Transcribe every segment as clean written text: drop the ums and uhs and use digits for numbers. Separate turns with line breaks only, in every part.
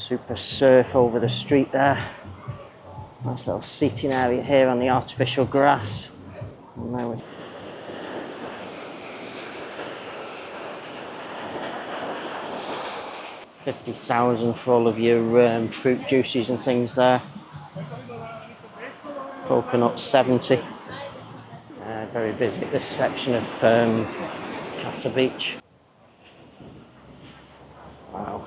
Super surf over the street there. Nice little seating area here on the artificial grass. And there we 50,000 for all of your fruit juices and things there. Coconut 70. Very busy this section of Kata Beach. Wow.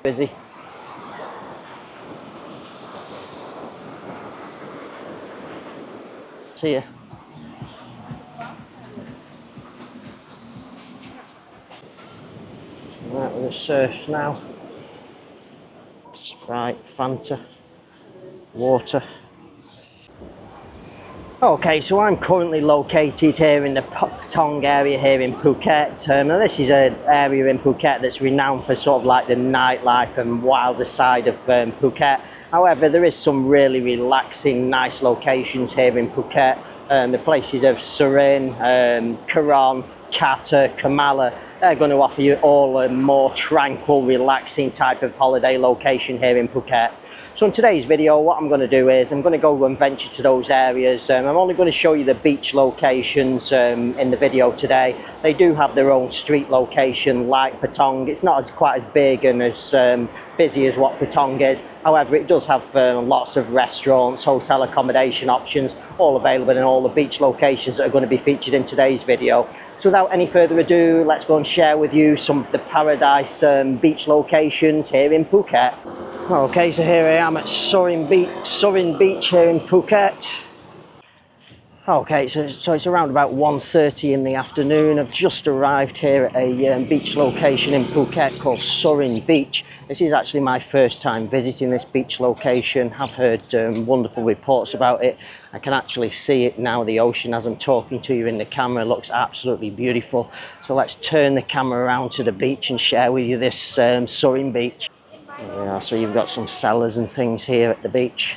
Busy. See ya. Right with the surf now. Sprite, Fanta, water. Okay, so I'm currently located here in the Patong area here in Phuket. Now this is an area in Phuket that's renowned for sort of like the nightlife and wilder side of Phuket. However, there is some really relaxing, nice locations here in Phuket. The places of Surin, Karon, Kata, Kamala, they're going to offer you all a more tranquil, relaxing type of holiday location here in Phuket. So in today's video, what I'm going to do is I'm going to go and venture to those areas. I'm only going to show you the beach locations in the video today. They do have their own street location like Patong. It's not quite as big and as busy as what Patong is. However, it does have lots of restaurants, hotel accommodation options, all available in all the beach locations that are going to be featured in today's video. So without any further ado, let's go and share with you some of the paradise beach locations here in Phuket. Okay, so here I am at Surin Beach here in Phuket. Okay, so it's around about 1:30 in the afternoon. I've just arrived here at a beach location in Phuket called Surin Beach. This is actually my first time visiting this beach location. I've heard wonderful reports about it. I can actually see it now, the ocean, as I'm talking to you in the camera. It looks absolutely beautiful. So let's turn the camera around to the beach and share with you this Surin Beach. Yeah, so you've got some sellers and things here at the beach.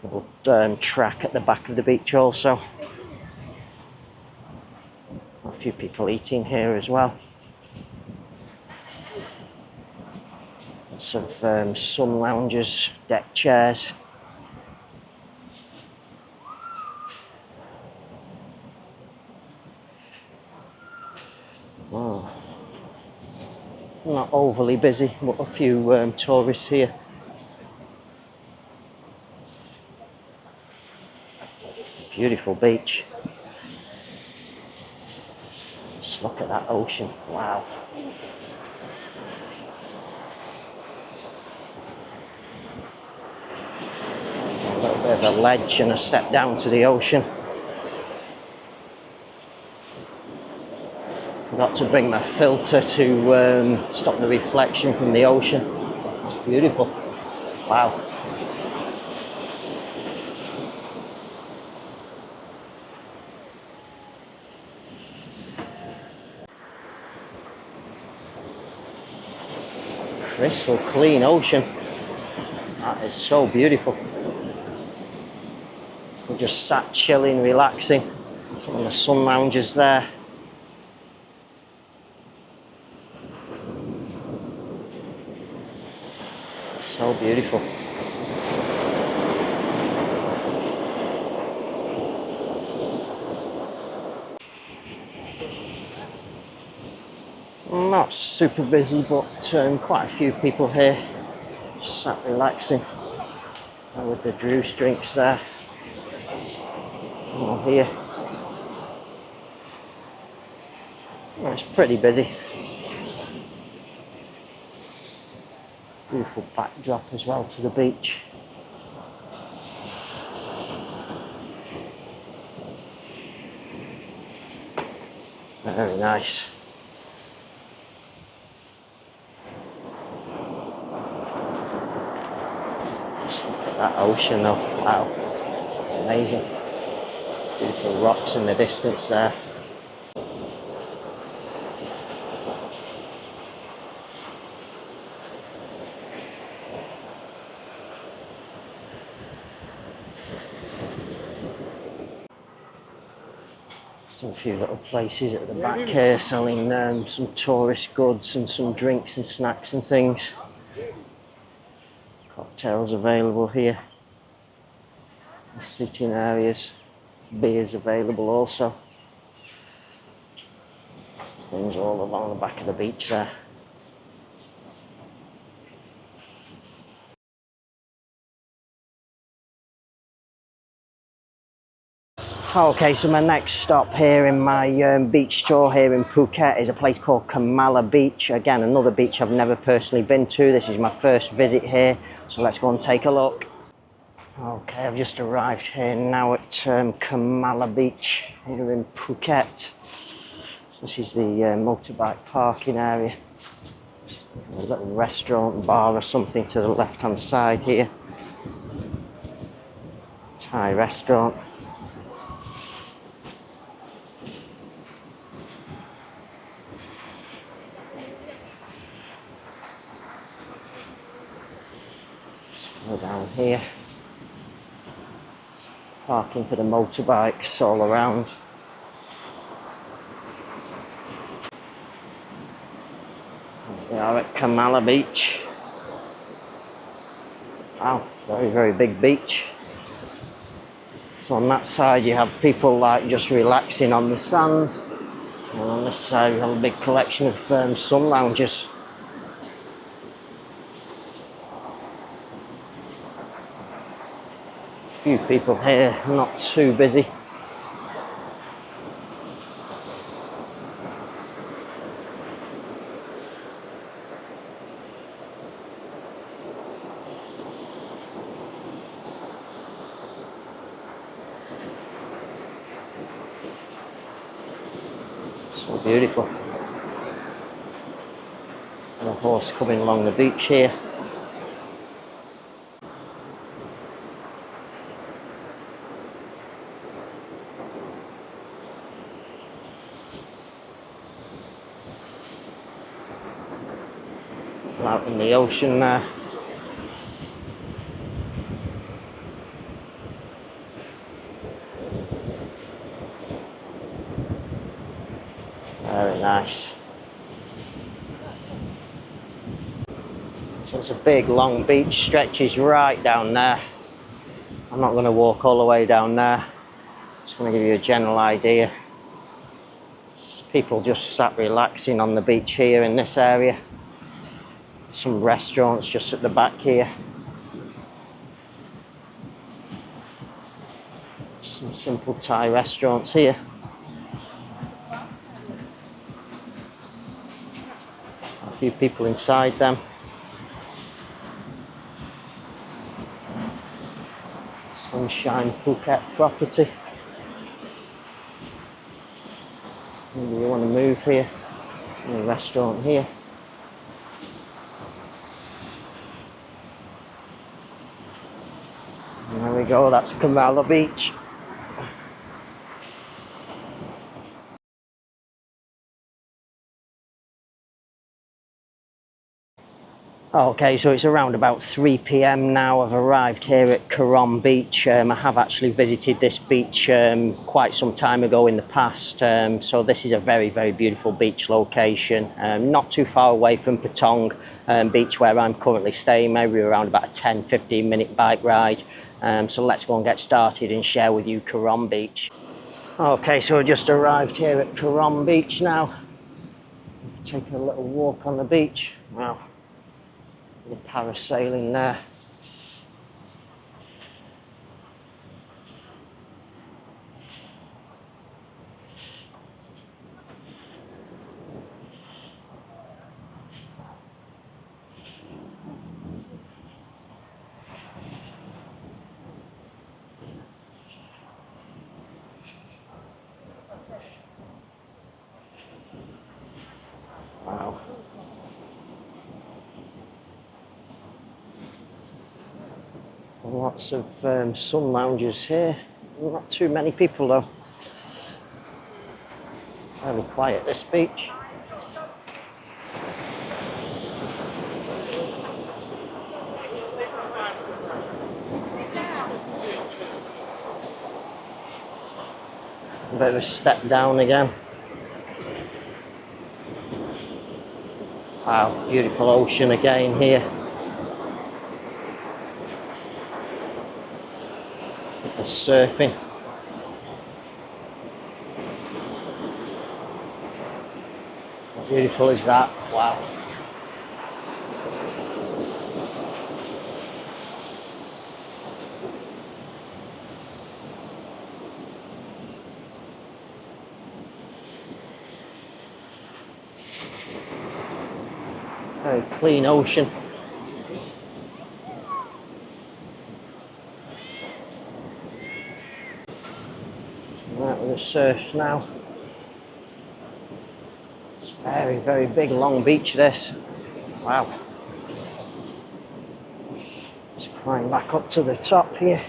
Little track at the back of the beach also. A few people eating here as well. Lots of sun lounges, deck chairs. Oh. Not overly busy, but a few tourists here. Beautiful beach. Just look at that ocean, wow. A little bit of a ledge and a step down to the ocean. Forgot to bring my filter to stop the reflection from the ocean. That's beautiful. Wow. Crystal clean ocean. That is so beautiful. We're just sat chilling, relaxing. Some of the sun lounges there. So beautiful. Not super busy, but quite a few people here. Just sat relaxing. And with the juice drinks there. More here. Well, it's pretty busy. Beautiful backdrop as well to the beach. Very nice. Just look at that ocean though, wow, it's amazing. Beautiful rocks in the distance there. Some few little places at the back here selling some tourist goods and some drinks and snacks and things. Cocktails available here. Sitting areas. Beers available also. Things all along the back of the beach there. Okay, so my next stop here in my beach tour here in Phuket is a place called Kamala Beach. Again, another beach I've never personally been to. This is my first visit here, so let's go and take a look. Okay, I've just arrived here now at Kamala Beach here in Phuket. So this is the motorbike parking area. A little restaurant, bar or something to the left-hand side here. Thai restaurant. Go down here. Parking for the motorbikes all around. We are at Kamala Beach. Wow, very, very big beach. So on that side you have people like just relaxing on the sand. And on this side you have a big collection of sun lounges. Few people here, not too busy. So beautiful. And a horse coming along the beach here. Out in the ocean there. Very nice. So it's a big long beach, stretches right down there. I'm not going to walk all the way down there. Just going to give you a general idea. It's people just sat relaxing on the beach here in this area. Some restaurants just at the back here. Some simple Thai restaurants here. A few people inside them. Sunshine Phuket property. Maybe you want to move here. A restaurant here. And there we go, that's Kamala Beach. Okay, so it's around about 3 p.m. now. I've arrived here at Karon Beach. I have actually visited this beach quite some time ago in the past. So this is a very, very beautiful beach location. Not too far away from Patong Beach where I'm currently staying, maybe around about a 10-15 minute bike ride. So let's go and get started and share with you Karon Beach. Okay, so I just arrived here at Karon Beach now. Taking a little walk on the beach. Wow. The parasailing there. Wow. Lots of sun lounges here. Not too many people though. Very quiet this beach. A bit of a step down again. Wow, beautiful ocean again here. The surfing. How beautiful is that? Wow. Very clean ocean. Right with the surfs now. It's very, very big, long beach this. Wow. Let's climb back up to the top here.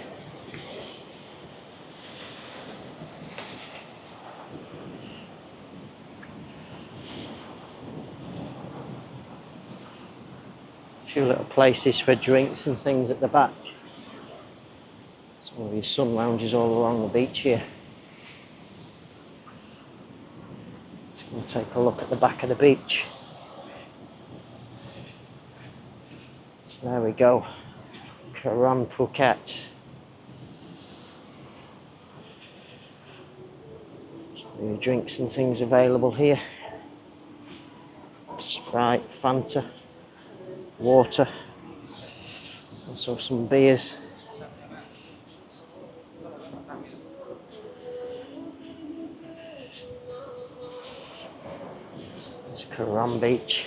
A few little places for drinks and things at the back. Some of these sun lounges all along the beach here. Let's go and take a look at the back of the beach. So there we go. Karon Phuket. Some drinks and things available here. Sprite, Fanta, water, also some beers. It's Karon Beach.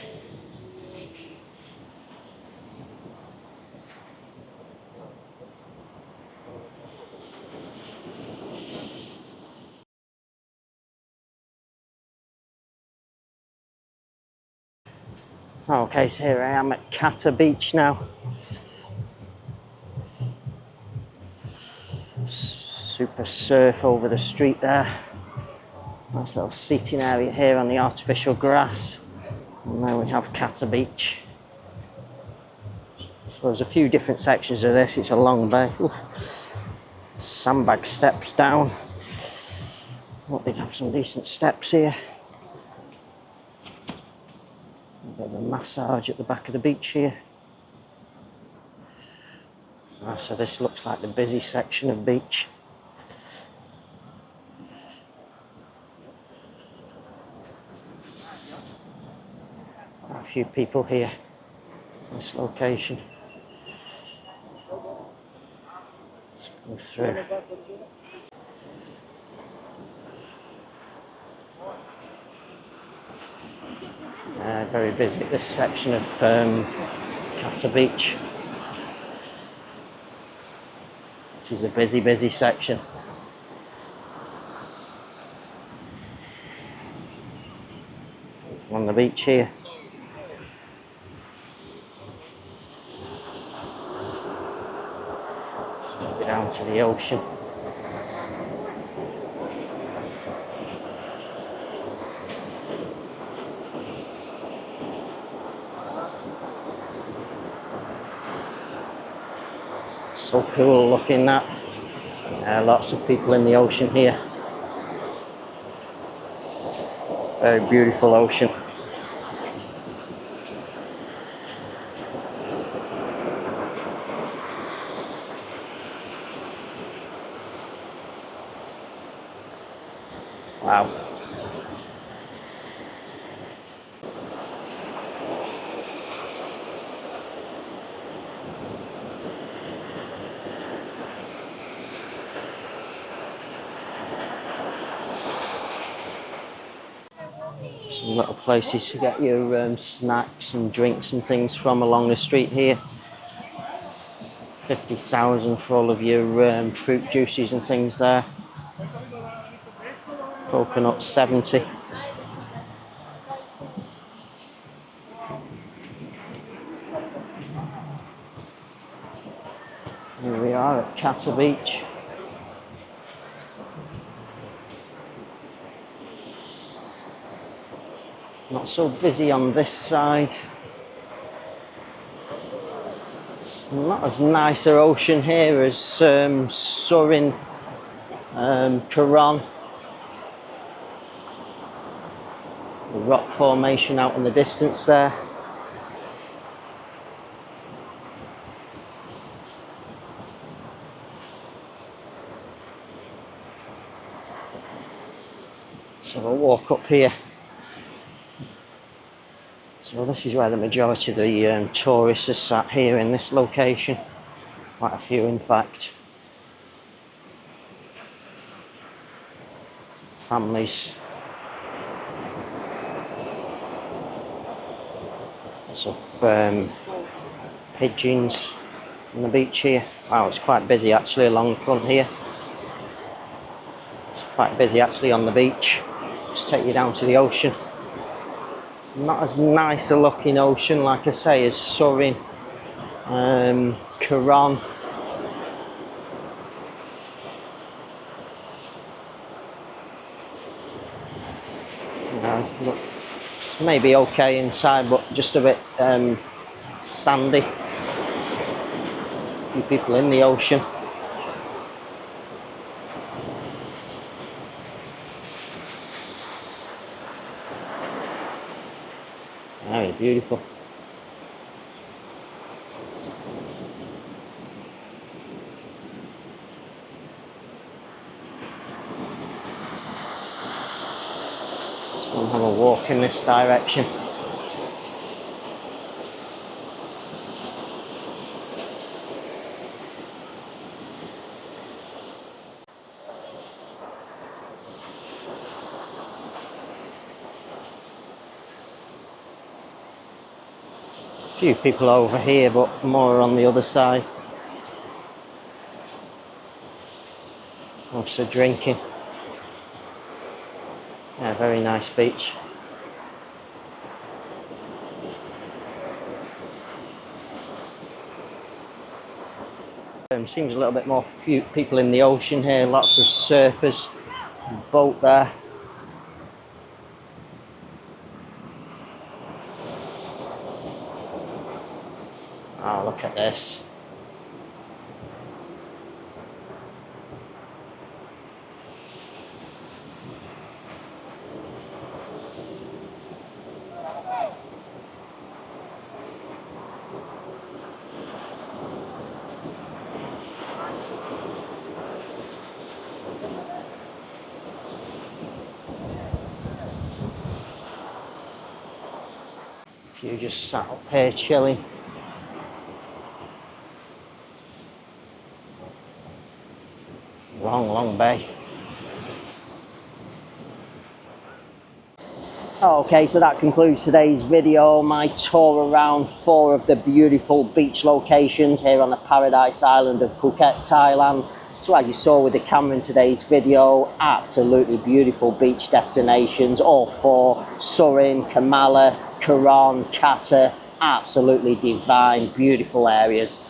Okay, so here I am at Kata Beach now. Super surf over the street there. Nice little seating area here on the artificial grass. And there we have Kata Beach. So there's a few different sections of this. It's a long bay. Ooh. Sandbag steps down. Thought they'd have some decent steps here. A bit of a massage at the back of the beach here. So this looks like the busy section of beach. Quite a few people here in this location. Let's go through. Very busy at this section of Kata Beach. This is a busy, busy section. On the beach here. Let's go down to the ocean. So cool looking that. Lots of people in the ocean here. Very beautiful ocean. Wow. Some little places to get your snacks and drinks and things from along the street here. 50,000 for all of your fruit juices and things there. Coconut 70. Here we are at Kata Beach. Not so busy on this side. It's not as nice an ocean here as Surin, Karon. rock formation out in the distance there. So we'll walk up here. So this is where the majority of the tourists are sat here in this location. Quite a few, in fact. Families. Lots of pigeons on the beach here. Wow, it's quite busy actually along the front here. It's quite busy actually on the beach. Just take you down to the ocean. Not as nice a looking ocean, like I say, as Surin, Karon. Look, it's maybe okay inside, but just a bit sandy. A few people in the ocean. Very beautiful. Let's go and have a walk in this direction. A few people over here, but more on the other side. Also drinking. Yeah, very nice beach. Seems a little bit more few people in the ocean here. Lots of surfers. Boat there. Oh, look at this. You just sat up here chilling. Long bay. Okay, so that concludes today's video, my tour around 4 of the beautiful beach locations here on the paradise island of Phuket, Thailand. So as you saw with the camera in today's video, absolutely beautiful beach destinations, all 4: Surin, Kamala, Karon, Kata, absolutely divine, beautiful areas.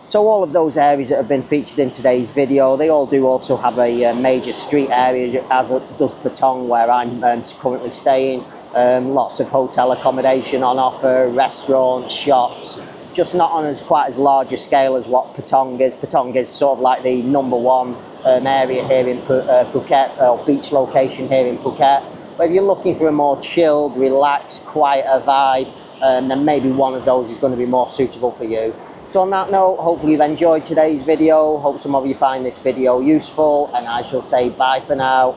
So all of those areas that have been featured in today's video, they all do also have a major street area, as does Patong, where I'm currently staying. Lots of hotel accommodation on offer, restaurants, shops, just not on quite as large a scale as what Patong is. Patong is sort of like the #1 area here in Phuket, or beach location here in Phuket. But if you're looking for a more chilled, relaxed, quieter vibe, then maybe one of those is going to be more suitable for you. So on that note, hopefully you've enjoyed today's video. Hope some of you find this video useful, and I shall say bye for now.